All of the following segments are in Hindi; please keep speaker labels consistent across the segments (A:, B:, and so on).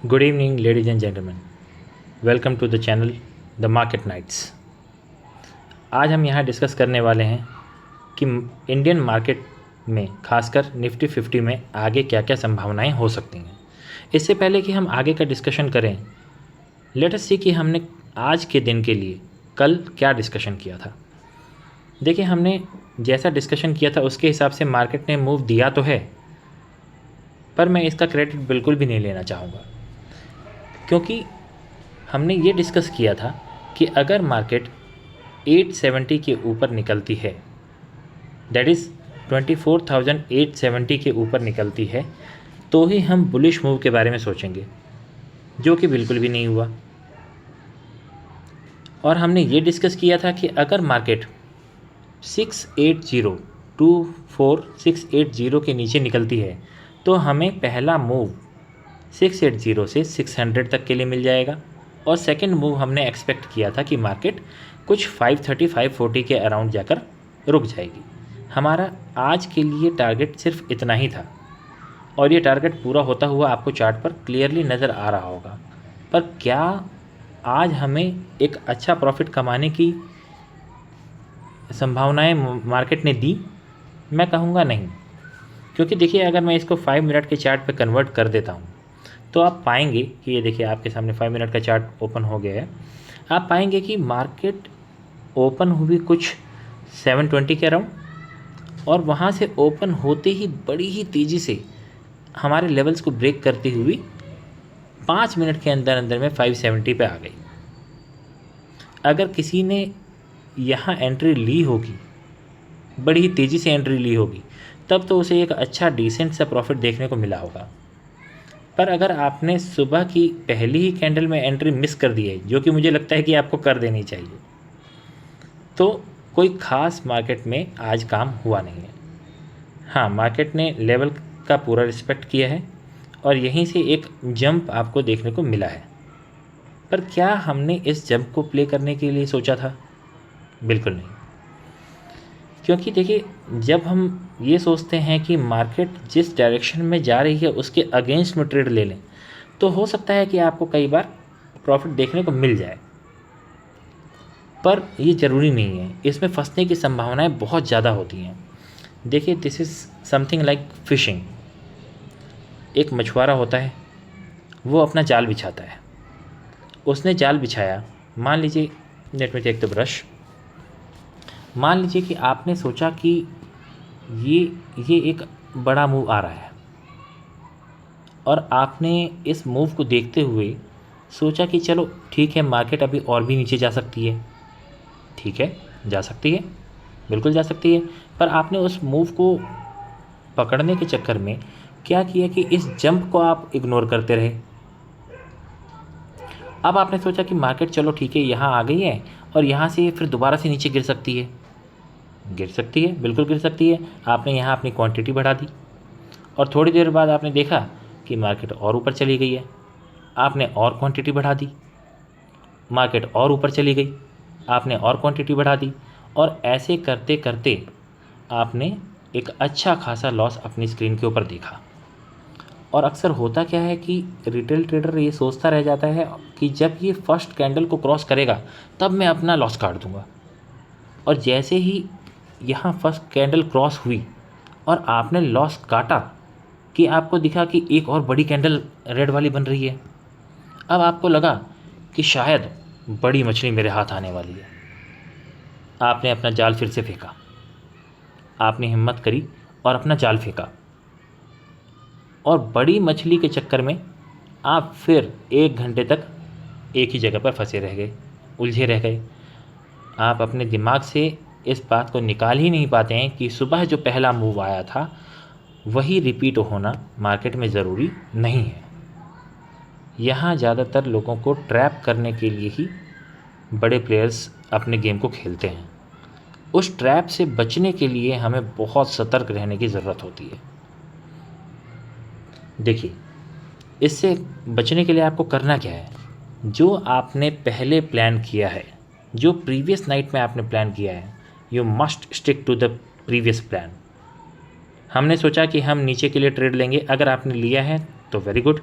A: Good evening, ladies and gentlemen. Welcome to the channel The Market Nights. आज हम यहाँ डिस्कस करने वाले हैं कि इंडियन मार्केट में खासकर निफ्टी 50 में आगे क्या क्या संभावनाएं हो सकती हैं। इससे पहले कि हम आगे का डिस्कशन करें, लेट अस सी कि हमने आज के दिन के लिए कल क्या डिस्कशन किया था। देखिए, हमने जैसा डिस्कशन किया था उसके हिसाब से मार्केट ने मूव दिया तो है, पर मैं इसका क्रेडिट बिल्कुल भी नहीं लेना चाहूँगा, क्योंकि हमने ये डिस्कस किया था कि अगर मार्केट 870 के ऊपर निकलती है, दैट इज़ 24,870 के ऊपर निकलती है, तो ही हम बुलिश मूव के बारे में सोचेंगे, जो कि बिल्कुल भी नहीं हुआ। और हमने ये डिस्कस किया था कि अगर मार्केट 680 के नीचे निकलती है तो हमें पहला मूव 680 से 600 तक के लिए मिल जाएगा, और सेकंड मूव हमने एक्सपेक्ट किया था कि मार्केट कुछ 530-540 के अराउंड जाकर रुक जाएगी। हमारा आज के लिए टारगेट सिर्फ इतना ही था, और ये टारगेट पूरा होता हुआ आपको चार्ट पर क्लियरली नज़र आ रहा होगा। पर क्या आज हमें एक अच्छा प्रॉफिट कमाने की संभावनाएं मार्केट ने दी? मैं कहूँगा नहीं, क्योंकि देखिए, अगर मैं इसको 5 मिनट के चार्ट पे कन्वर्ट कर देता हूँ तो आप पाएंगे कि ये देखिए, आपके सामने 5 मिनट का चार्ट ओपन हो गया है। आप पाएंगे कि मार्केट ओपन हुई कुछ 720 के अराउंड, और वहाँ से ओपन होते ही बड़ी ही तेज़ी से हमारे लेवल्स को ब्रेक करती हुई 5 मिनट के अंदर अंदर में 570 पे आ गई। अगर किसी ने यहाँ एंट्री ली होगी, बड़ी ही तेज़ी से एंट्री ली होगी, तब तो उसे एक अच्छा डिसेंट सा प्रॉफिट देखने को मिला होगा। पर अगर आपने सुबह की पहली ही कैंडल में एंट्री मिस कर दी है, जो कि मुझे लगता है कि आपको कर देनी चाहिए, तो कोई ख़ास मार्केट में आज काम हुआ नहीं है। हाँ, मार्केट ने लेवल का पूरा रिस्पेक्ट किया है और यहीं से एक जंप आपको देखने को मिला है। पर क्या हमने इस जंप को प्ले करने के लिए सोचा था? बिल्कुल नहीं। क्योंकि देखिए, जब हम ये सोचते हैं कि मार्केट जिस डायरेक्शन में जा रही है उसके अगेंस्ट में ट्रेड ले लें, तो हो सकता है कि आपको कई बार प्रॉफिट देखने को मिल जाए, पर ये ज़रूरी नहीं है। इसमें फंसने की संभावनाएं बहुत ज़्यादा होती हैं। देखिए, this is something like fishing. एक मछुआरा होता है, वो अपना जाल बिछाता है। उसने जाल बिछाया, मान लीजिए, let me take the brush. मान लीजिए कि आपने सोचा कि ये एक बड़ा मूव आ रहा है, और आपने इस मूव को देखते हुए सोचा कि चलो ठीक है, मार्केट अभी और भी नीचे जा सकती है। ठीक है, जा सकती है, बिल्कुल जा सकती है। पर आपने उस मूव को पकड़ने के चक्कर में क्या किया कि इस जंप को आप इग्नोर करते रहे। अब आपने सोचा कि मार्केट चलो ठीक है, यहाँ आ गई है और यहाँ से फिर दोबारा से नीचे गिर सकती है। गिर सकती है, बिल्कुल गिर सकती है। आपने यहाँ अपनी क्वांटिटी बढ़ा दी, और थोड़ी देर बाद आपने देखा कि मार्केट और ऊपर चली गई है। आपने और क्वांटिटी बढ़ा दी, मार्केट और ऊपर चली गई, आपने और क्वांटिटी बढ़ा दी, और ऐसे करते करते आपने एक अच्छा खासा लॉस अपनी स्क्रीन के ऊपर देखा। और अक्सर होता क्या है कि रिटेल ट्रेडर ये सोचता रह जाता है कि जब ये फर्स्ट कैंडल को क्रॉस करेगा तब मैं अपना लॉस काट दूंगा। और जैसे ही यहाँ फर्स्ट कैंडल क्रॉस हुई और आपने लॉस काटा कि आपको दिखा कि एक और बड़ी कैंडल रेड वाली बन रही है, अब आपको लगा कि शायद बड़ी मछली मेरे हाथ आने वाली है। आपने अपना जाल फिर से फेंका, आपने हिम्मत करी और अपना जाल फेंका, और बड़ी मछली के चक्कर में आप फिर 1 घंटे तक एक ही जगह पर फंसे रह गए, उलझे रह गए। आप अपने दिमाग से इस बात को निकाल ही नहीं पाते हैं कि सुबह जो पहला मूव आया था वही रिपीट होना मार्केट में ज़रूरी नहीं है। यहाँ ज़्यादातर लोगों को ट्रैप करने के लिए ही बड़े प्लेयर्स अपने गेम को खेलते हैं। उस ट्रैप से बचने के लिए हमें बहुत सतर्क रहने की ज़रूरत होती है। देखिए, इससे बचने के लिए आपको करना क्या है? जो आपने पहले प्लान किया है, जो प्रीवियस नाइट में आपने प्लान किया है, you must stick to the previous plan. हमने सोचा कि हम नीचे के लिए ट्रेड लेंगे, अगर आपने लिया है तो वेरी गुड।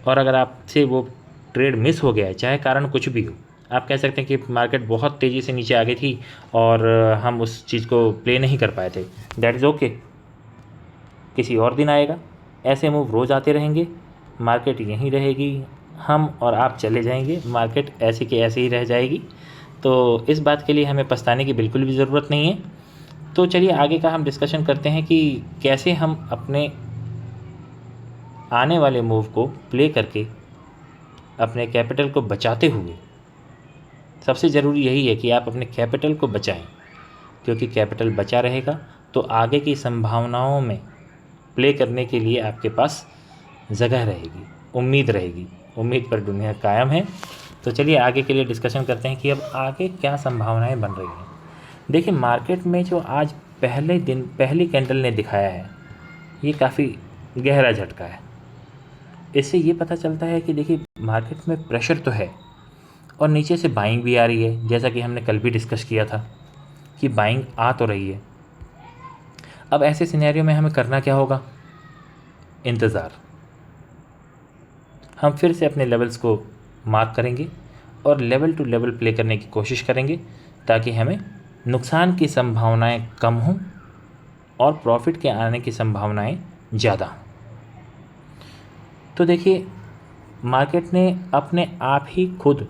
A: और अगर आपसे वो ट्रेड मिस हो गया है, चाहे कारण कुछ भी हो, आप कह सकते हैं कि मार्केट बहुत तेज़ी से नीचे आ गई थी और हम उस चीज़ को प्ले नहीं कर पाए थे, दैट इज़ ओके, किसी और दिन आएगा। ऐसे मूव रोज़ आते रहेंगे, मार्केट यहीं रहेगी, हम और आप चले जाएंगे, मार्केट ऐसे के ऐसे ही रह जाएगी। तो इस बात के लिए हमें पछताने की बिल्कुल भी ज़रूरत नहीं है। तो चलिए आगे का हम डिस्कशन करते हैं कि कैसे हम अपने आने वाले मूव को प्ले करके अपने कैपिटल को बचाते हुए, सबसे ज़रूरी यही है कि आप अपने कैपिटल को बचाएं, क्योंकि कैपिटल बचा रहेगा तो आगे की संभावनाओं में प्ले करने के लिए आपके पास जगह रहेगी, उम्मीद रहेगी। उम्मीद पर दुनिया कायम है। तो चलिए आगे के लिए डिस्कशन करते हैं कि अब आगे क्या संभावनाएं बन रही हैं। देखिए मार्केट में जो आज पहले दिन पहली कैंडल ने दिखाया है, ये काफ़ी गहरा झटका है। इससे ये पता चलता है कि देखिए मार्केट में प्रेशर तो है और नीचे से बाइंग भी आ रही है, जैसा कि हमने कल भी डिस्कस किया था कि बाइंग आ तो रही है। अब ऐसे सिनेरियो में हमें करना क्या होगा? इंतज़ार। हम फिर से अपने लेवल्स को मार्क करेंगे और लेवल टू लेवल प्ले करने की कोशिश करेंगे ताकि हमें नुकसान की संभावनाएं कम हों और प्रॉफिट के आने की संभावनाएं ज़्यादा हों। तो देखिए मार्केट ने अपने आप ही खुद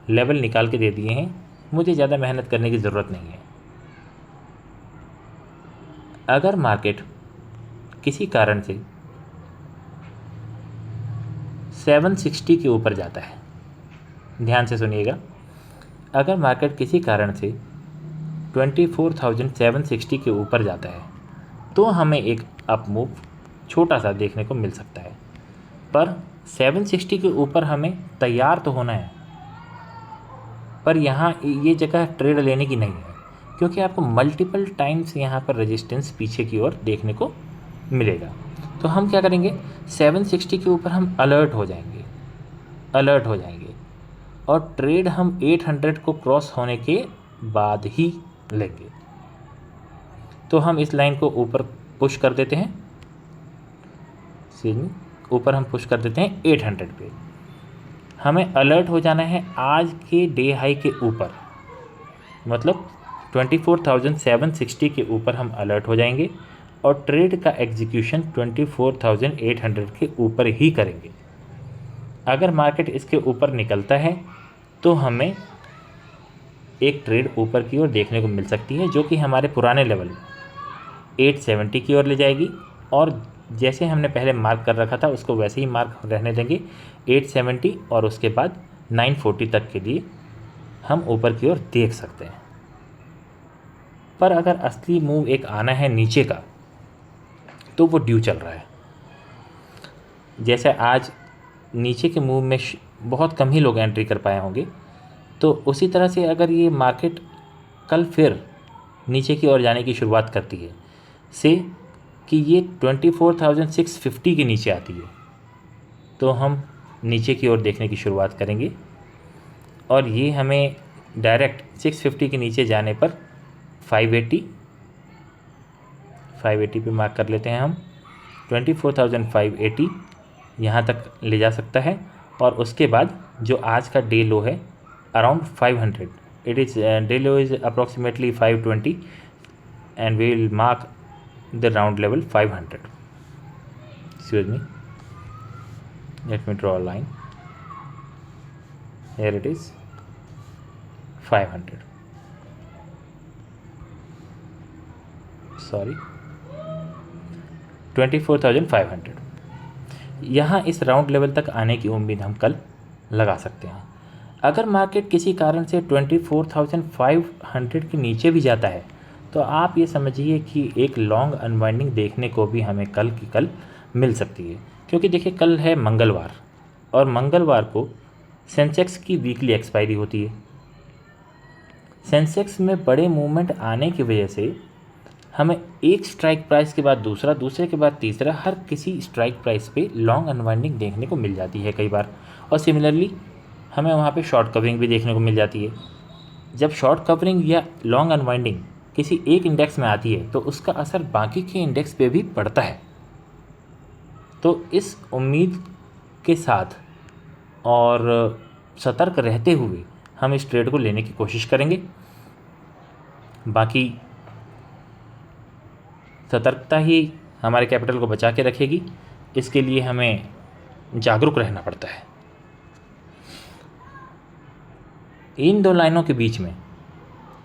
A: लेवल निकाल के दे दिए हैं, मुझे ज़्यादा मेहनत करने की ज़रूरत नहीं है। अगर मार्केट किसी कारण से 760 के ऊपर जाता है, ध्यान से सुनिएगा, अगर मार्केट किसी कारण से 24,760 के ऊपर जाता है तो हमें एक अप मूव छोटा सा देखने को मिल सकता है, पर 760 के ऊपर हमें तैयार तो होना है। पर यहाँ ये जगह ट्रेड लेने की नहीं है, क्योंकि आपको मल्टीपल टाइम्स यहाँ पर रेजिस्टेंस पीछे की ओर देखने को मिलेगा। तो हम क्या करेंगे, 760 के ऊपर हम अलर्ट हो जाएंगे और ट्रेड हम 800 को क्रॉस होने के बाद ही लेंगे। तो हम इस लाइन को ऊपर पुश कर देते हैं, ऊपर हम पुश कर देते हैं 800 पे। हमें अलर्ट हो जाना है आज के डे हाई के ऊपर, मतलब 24,760 के ऊपर हम अलर्ट हो जाएंगे और ट्रेड का एग्जीक्यूशन 24,800 के ऊपर ही करेंगे। अगर मार्केट इसके ऊपर निकलता है तो हमें एक ट्रेड ऊपर की ओर देखने को मिल सकती है, जो कि हमारे पुराने लेवल 870 की ओर ले जाएगी, और जैसे हमने पहले मार्क कर रखा था उसको वैसे ही मार्क रहने देंगे 870, और उसके बाद 940 तक के लिए हम ऊपर की ओर देख सकते हैं। पर अगर असली मूव एक आना है नीचे का, तो वो ड्यू चल रहा है। जैसे आज नीचे के मूव में बहुत कम ही लोग एंट्री कर पाए होंगे, तो उसी तरह से अगर ये मार्केट कल फिर नीचे की ओर जाने की शुरुआत करती है से कि ये 24,650 के नीचे आती है, तो हम नीचे की ओर देखने की शुरुआत करेंगे, और ये हमें डायरेक्ट 650 के नीचे जाने पर 580 पे मार्क कर लेते हैं हम। 24,580 यहाँ तक ले जा सकता है, और उसके बाद जो आज का डे लो है around 500, it is day low is approximately 520 and we will mark the round level 500. Excuse me, let me draw a line. Here it is 500, sorry 24,500। यहाँ इस राउंड लेवल तक आने की उम्मीद हम कल लगा सकते हैं। अगर मार्केट किसी कारण से 24,500 के नीचे भी जाता है तो आप ये समझिए कि एक लॉन्ग अनवाइंडिंग देखने को भी हमें कल की कल मिल सकती है, क्योंकि देखिए कल है मंगलवार, और मंगलवार को सेंसेक्स की वीकली एक्सपायरी होती है। सेंसेक्स में बड़े मूवमेंट आने की वजह से हमें एक स्ट्राइक प्राइस के बाद दूसरा, दूसरे के बाद तीसरा, हर किसी स्ट्राइक प्राइस पे लॉन्ग अनवाइंडिंग देखने को मिल जाती है कई बार, और सिमिलरली हमें वहाँ पे शॉर्ट कवरिंग भी देखने को मिल जाती है। जब शॉर्ट कवरिंग या लॉन्ग अनवाइंडिंग किसी एक इंडेक्स में आती है तो उसका असर बाकी के इंडेक्स पे भी पड़ता है। तो इस उम्मीद के साथ और सतर्क रहते हुए हम इस ट्रेड को लेने की कोशिश करेंगे। बाकी सतर्कता ही हमारे कैपिटल को बचा के रखेगी, इसके लिए हमें जागरूक रहना पड़ता है। इन दो लाइनों के बीच में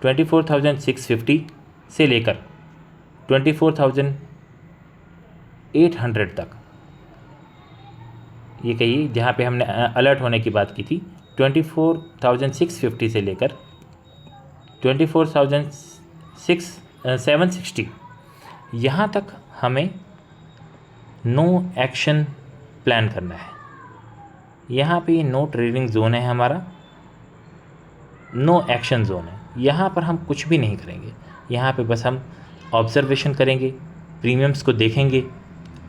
A: 24,650 से लेकर 24,800 तक, ये कहिए जहाँ पे हमने अलर्ट होने की बात की थी, 24,650 से लेकर 24,760 यहाँ तक हमें नो एक्शन प्लान करना है। यहाँ पे ये नो ट्रेडिंग जोन है हमारा, नो एक्शन जोन है। यहाँ पर हम कुछ भी नहीं करेंगे, यहाँ पे बस हम ऑब्जर्वेशन करेंगे, प्रीमियम्स को देखेंगे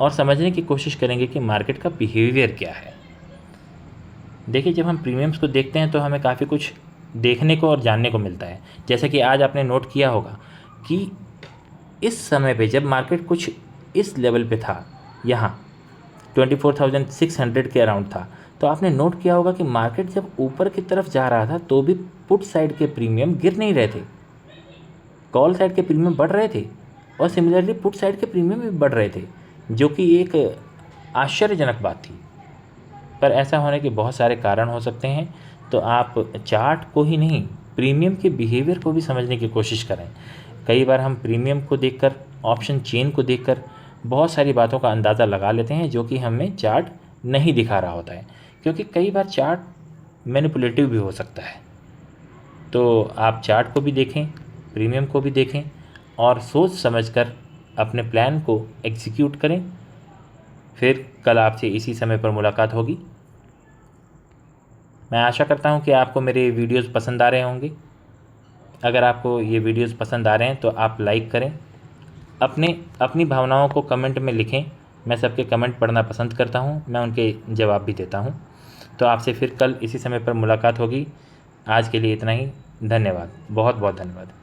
A: और समझने की कोशिश करेंगे कि मार्केट का बिहेवियर क्या है। देखिए, जब हम प्रीमियम्स को देखते हैं तो हमें काफ़ी कुछ देखने को और जानने को मिलता है। जैसे कि आज आपने नोट किया होगा कि इस समय पे जब मार्केट कुछ इस लेवल पे था, यहाँ 24,600 के अराउंड था, तो आपने नोट किया होगा कि मार्केट जब ऊपर की तरफ जा रहा था तो भी पुट साइड के प्रीमियम गिर नहीं रहे थे, कॉल साइड के प्रीमियम बढ़ रहे थे और सिमिलरली पुट साइड के प्रीमियम भी बढ़ रहे थे, जो कि एक आश्चर्यजनक बात थी। पर ऐसा होने के बहुत सारे कारण हो सकते हैं, तो आप चार्ट को ही नहीं, प्रीमियम के बिहेवियर को भी समझने की कोशिश करें। कई बार हम प्रीमियम को देखकर, ऑप्शन चेन को देखकर बहुत सारी बातों का अंदाज़ा लगा लेते हैं जो कि हमें चार्ट नहीं दिखा रहा होता है, क्योंकि कई बार चार्ट मैनिपुलेटिव भी हो सकता है। तो आप चार्ट को भी देखें, प्रीमियम को भी देखें और सोच समझकर अपने प्लान को एग्जीक्यूट करें। फिर कल आपसे इसी समय पर मुलाकात होगी। मैं आशा करता हूं कि आपको मेरे वीडियोस पसंद आ रहे होंगे। अगर आपको ये वीडियोस पसंद आ रहे हैं तो आप लाइक करें, अपनी भावनाओं को कमेंट में लिखें। मैं सबके कमेंट पढ़ना पसंद करता हूं, मैं उनके जवाब भी देता हूं। तो आपसे फिर कल इसी समय पर मुलाकात होगी। आज के लिए इतना ही। धन्यवाद, बहुत बहुत धन्यवाद।